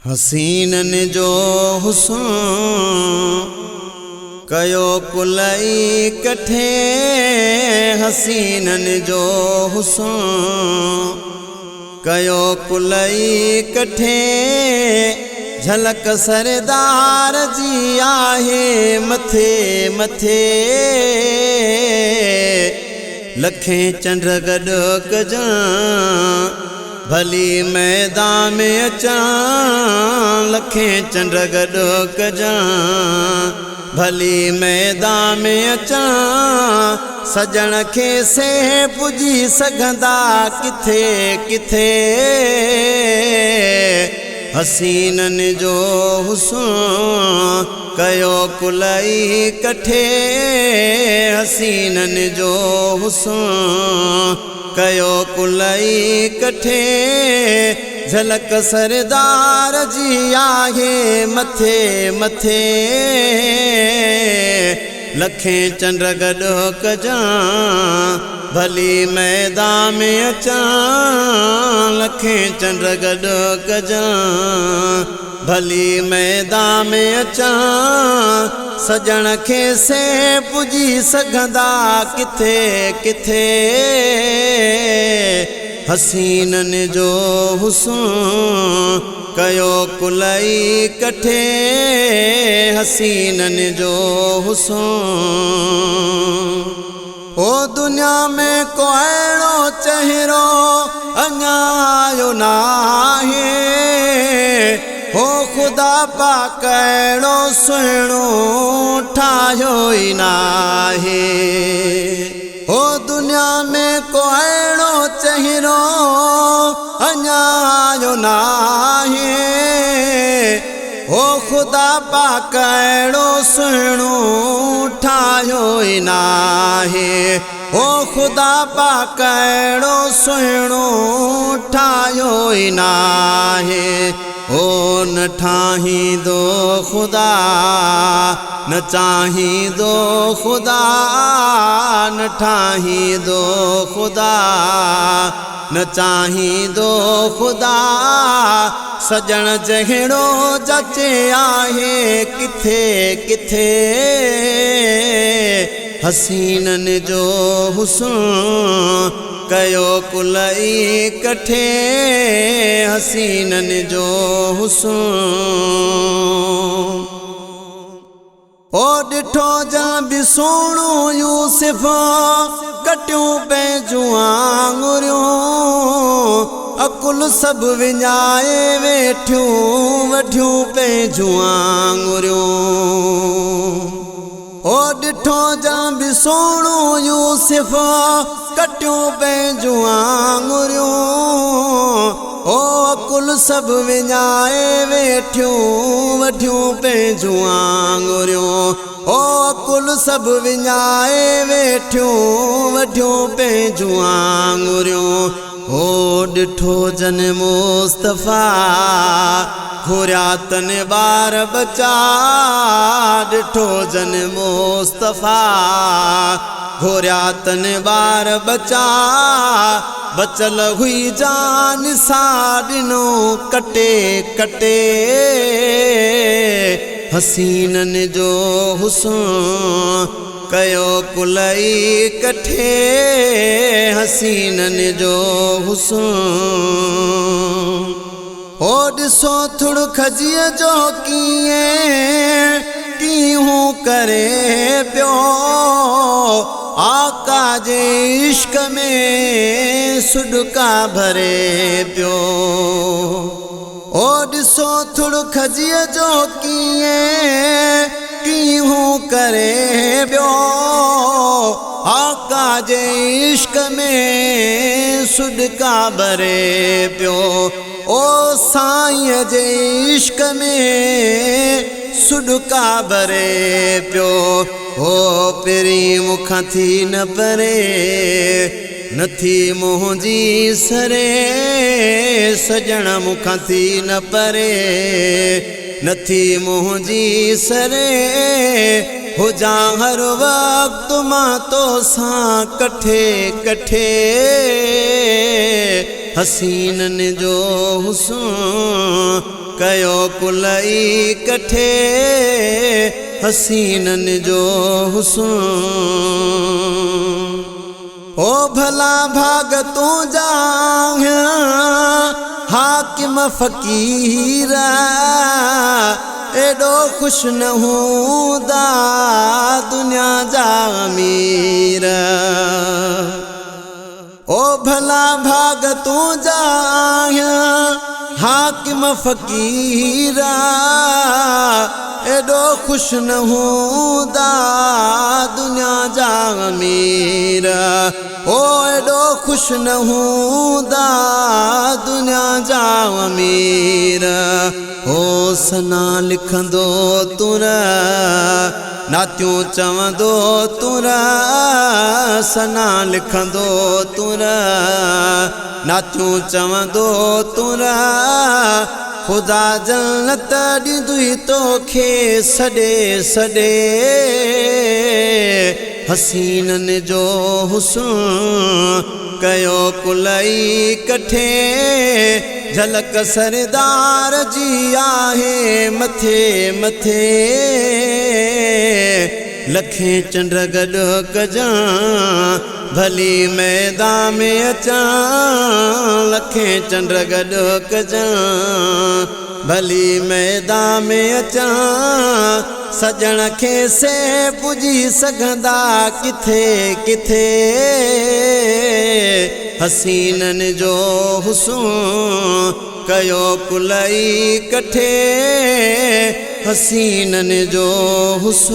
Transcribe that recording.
हसीनन जो हुस्न कयो कुलई कठे। हसीनन जो हुस्न कयो कुलई कठे। झलक सरदार जी आहे मथे मथे। लखें चंड गॾु कजां भली मैदान में अचां। लखें चंड गॾु कजां भली मैदान में अचां। सजण खे से पुॼी सघंदा किथे किथे। हसीनन जो हुस्न कयो कुलई कठे। हसीनन जो हुस्न कयो कुलई कठे। झलक सरदार जी आहे मथे मथे। लखें चंड गॾु कजां भली मैदान में अचां। लखें चंड गॾु कजां भली मैदान में अचां। सजण खे से पुॼी सघंदा किथे किथे। हसीनन जो हुस्न कयो कुलई कठे। हसीनन जो हुस्न ओ दुनिया में को अहिड़ो चहिरो अञा आयो नाहे। हो ख़ुदा पाक अहिड़ो सुहिणो ठाहियो ई नाहे। हो दुनिया में को अहिड़ो चहिरो अञा आयो नाहे। हो ख़ुदा पाक अहिड़ो सुहिणो ठाहियो ई नाहे। हो ख़ुदा पाक अहिड़ो सुहिणो ठाहियो ई नाहे। ओ न ठाहींदो ख़ुदा न चाहींदो ख़ुदा। न ठाहींदो ख़ुदा न चाहींदो ख़ुदा। सजण जहिड़ो जचे आहे किथे किथे। हसीनन जो हुस्न कयो कुलई कठे। हसीनन जो हुस्न ओ ॾिठो ॼण बि सोणो यूसुफ कटियूं पंहिंजूं आङुरियूं। अकुल सभु विञाए वेठियूं वठियूं पंहिंजूं आङुरियूं। ओ ॾिठो ॼण बि सोणो यूसुफ कटियूं पंहिंजूं आङुरियूं। ओ अकुल सभु विञाए वेठियूं वठियूं पंहिंजूं आङुरियूं। ओ अकुल सभु विञाए वेठियूं वठियूं पंहिंजूं आङुरियूं। ओ ॾिठो जन मुस्तफ़ा घुरिया तन ॿार बचा। ॾिठो जन मुस्तफ़ा घुरिया तन ॿार बचा। बचल हुई जान सां ॾिनो कटे कटे। हसीनन जो हुस्न कयो कुलई कठे। हसीनन जो हुस्न ओ ॾिसो थुड़ खजीअ जो कीअं कीहूं करे पियो। आका जे इश्क में सुॾका भरे पियो। ओ ॾिसो थुड़ खजीअ जो कीअं कीहूं करे पियो। आका जे इश्क में सुॾका भरे पियो। ओ साईं जे इश्क में सुॾका भरे पियो। ओ पहिरीं मूंखां थी न परे नथी मुंहिंजी सरे। सजण मूंखां थी न परे नथी मुंहिंजी सरे। हुजां हर वक़्तु मां तोसां कठे कठे। हसीनन जो हुस्न कयो कुलई कठे हसीनन जो हुस्न ओ भला भाग तू जा हाकिम फ़कीर एडो खुश न हूंदा दुनिया जा अमीर ओ भला भाग तू जा हाकिम फ़कीर एडो खुश न हूंदा दुनिया जा अमीर ओ एडो खुश न हूंदा दुनिया जा अमीर ओ सना लिखंदो तुर नातियूं चवंदो तुर सना लिखंदो तुर नातियूं चवंदो तुर खुदा जन्नत ॾींदुई तोखे सॾे सॾे हसीनन जो हुस्न कयो कुलई कठे झलक सरदार जी आहे मथे मथे लखे चंड गॾु कजां भली मैदान में अचां लखे चंड गॾु कजां भली मैदान में अचां सजण खे से पुॼी सघंदा किथे किथे हसीनन जो हुस्न कयो कुलई कठे हसीनन जो हुस्न